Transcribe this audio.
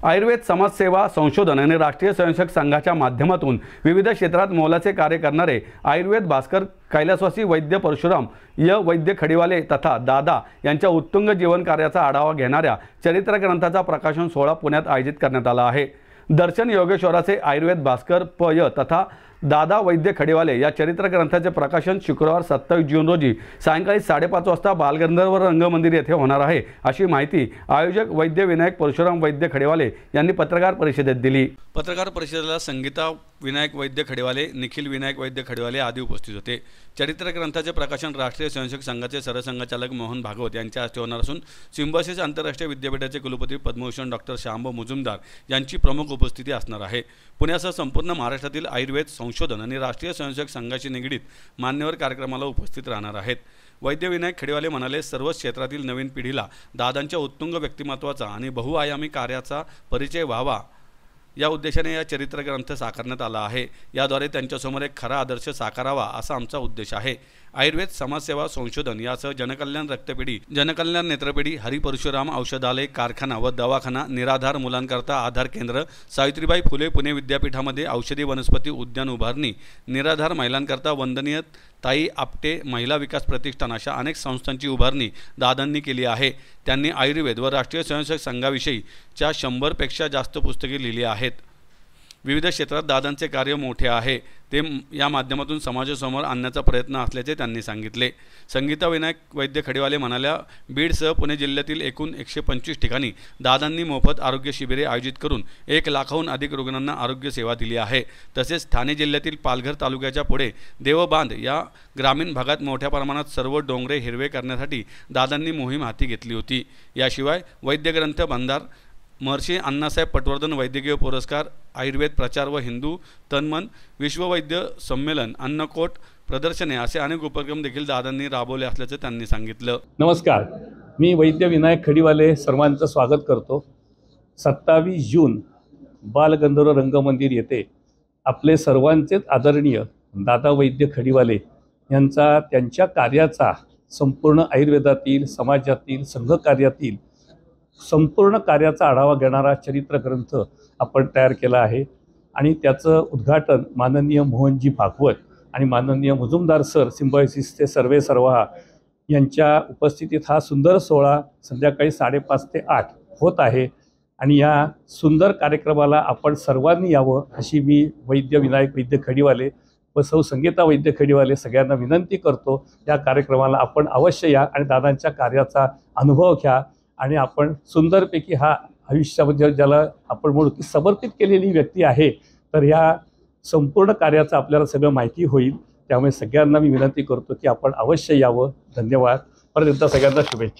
आयुर्वेद समाजसेवा संशोधन आणि राष्ट्रीय स्वयंसेवक संघाच्या माध्यमातून विविध क्षेत्रात मोलाचे कार्य करणारे आयुर्वेद भास्कर कैलासवासी वैद्य परशुराम वैद्य खडीवाले तथा दादा यांच्या उत्तुंग जीवन कार्याचा आढावा घेणाऱ्या चरित्र ग्रंथाचा प्रकाशन सोहळा पुण्यात आयोजित करण्यात आला आहे। दर्शन योगेश्वराचे आयुर्वेद भास्कर तथा दादा वैद्य खडीवाले या चरित्र ग्रंथाचे प्रकाशन शुक्रवार 27 जून रोजी सायंकाळी 5:30 वाजता बालगंधर्व रंगमंदिर येथे होणार आहे, अशी माहिती आयोजक वैद्य विनायक परशुराम वैद्य खडीवाले यांनी पत्रकार परिषदेत दिली। पत्रकार परिषदेला संगीता विनायक वैद्य खडीवाले, निखिल विनायक वैद्य खडीवाले आदी उपस्थित होते। चरित्र ग्रंथाचे प्रकाशन राष्ट्रीय स्वयंसेवक संघाचे सरसंघचालक मोहन भागवत यांच्या हस्ते होणार असून सिम्बायोसिस आंतरराष्ट्रीय विद्यापीठाचे कुलपती पद्मभूषण डॉक्टर श्यामभाऊ मुजुमदार यांची प्रमुख उपस्थिती असणार आहे। पुण्यासह संपूर्ण महाराष्ट्रातील आयुर्वेद संशोधन आणि राष्ट्रीय स्वयंसेवक संघाशी निगडीत मान्यवर कार्यक्रमाला उपस्थित राहणार आहेत। वैद्य विनायक खडीवाले म्हणाले, सर्व क्षेत्रातील नवीन पिढीला दादांच्या उत्तुंग व्यक्तिमत्वाचा आणि बहुआयामी कार्याचा परिचय व्हावा या उद्देशाने या चरित्र ग्रंथ साकारण्यात आला आहे। याद्वारे त्यांच्यासमोर एक खरा आदर्श साकारावा असा आमचा उद्देश आहे। आयुर्वेद समाजसेवा संशोधन यासह जनकल्याण रक्तपेढी, जनकल्याण नेत्रपेढी, हरिपरशुराम औषधालय कारखाना व दवाखाना, निराधार मुलांकरता आधार केंद्र, सावित्रीबाई फुले पुणे विद्यापीठामध्ये औषधी वनस्पती उद्यान उभारणी, निराधार महिलांकरता वंदनीय ताई आपटे महिला विकास प्रतिष्ठान अशा अनेक संस्थांची उभारणी दादांनी केली आहे। त्यांनी आयुर्वेद व राष्ट्रीय स्वयंसेवक संघाविषयीच्या 100 पेक्षा जास्त पुस्तके लिहिली आहेत। विविध क्षेत्रात दादांचे कार्य मोठे आहे, ते या माध्यमातून समाजासमोर आणण्याचा प्रयत्न असल्याचे त्यांनी सांगितले। संगीता विनायक वैद्य खडीवाले म्हणाल्या, बीडसह पुणे जिल्ह्यातील एकूण 125 ठिकाणी दादांनी मोफत आरोग्य शिबिरे आयोजित करून 1 लाखाहून अधिक रुग्णांना आरोग्य सेवा दिली आहे। तसेच ठाणे जिल्ह्यातील पालघर तालुक्याच्या पुढे देवबांध या ग्रामीण भागात मोठ्या प्रमाणात सर्व डोंगरे हिरवे करण्यासाठी दादांनी मोहीम हाती घेतली होती। याशिवाय वैद्य ग्रंथ भंडार, महर्षी अण्णासाहेब पटवर्धन वैद्यकीय पुरस्कार, आयुर्वेद प्रचार व हिंदू तन्मन, विश्व वैद्य संमेलन, अन्नकोट प्रदर्शने असे अनेक उपक्रम देखील दादांनी राबवले असल्याचे त्यांनी सांगितलं। नमस्कार, मी वैद्य विनायक खडीवाले सर्वांचं स्वागत करतो। 27 जून बालगंधर्व रंगमंदिर येथे आपले सर्वांचेच आदरणीय दादा वैद्य खडीवाले यांचा त्यांच्या कार्याचा संपूर्ण आयुर्वेदातील, समाजातील, संघकार्यातील संपूर्ण कार्याचा आढावा घेणारा चरित्र ग्रंथ आपण तयार केला आहे आणि त्याचं उद्घाटन माननीय मोहनजी भागवत आणि माननीय मुजुमदार सर सिम्बायोसिसचे सर्वेसर्वा यांच्या उपस्थितीत हा सुंदर सोहळा संध्याकाळी 5:30 ते 8 होत आहे आणि या सुंदर कार्यक्रमाला आपण सर्वांनी यावं अशी मी वैद्य विनायक वैद्य खडीवाले व सौ संगीता वैद्य खडीवाले सगळ्यांना विनंती करतो। या कार्यक्रमाला आपण अवश्य या आणि दादांच्या कार्याचा अनुभव घ्या आणि आपण सुंदरपैकी हा आयुष्यामध्ये ज्याला आपण म्हणू की समर्पित केलेली व्यक्ती आहे, तर ह्या संपूर्ण कार्याचं आपल्याला सगळं माहिती होईल। त्यामुळे सगळ्यांना मी विनंती करतो की आपण अवश्य यावं। धन्यवाद। परत एकदा सगळ्यांना शुभेच्छा।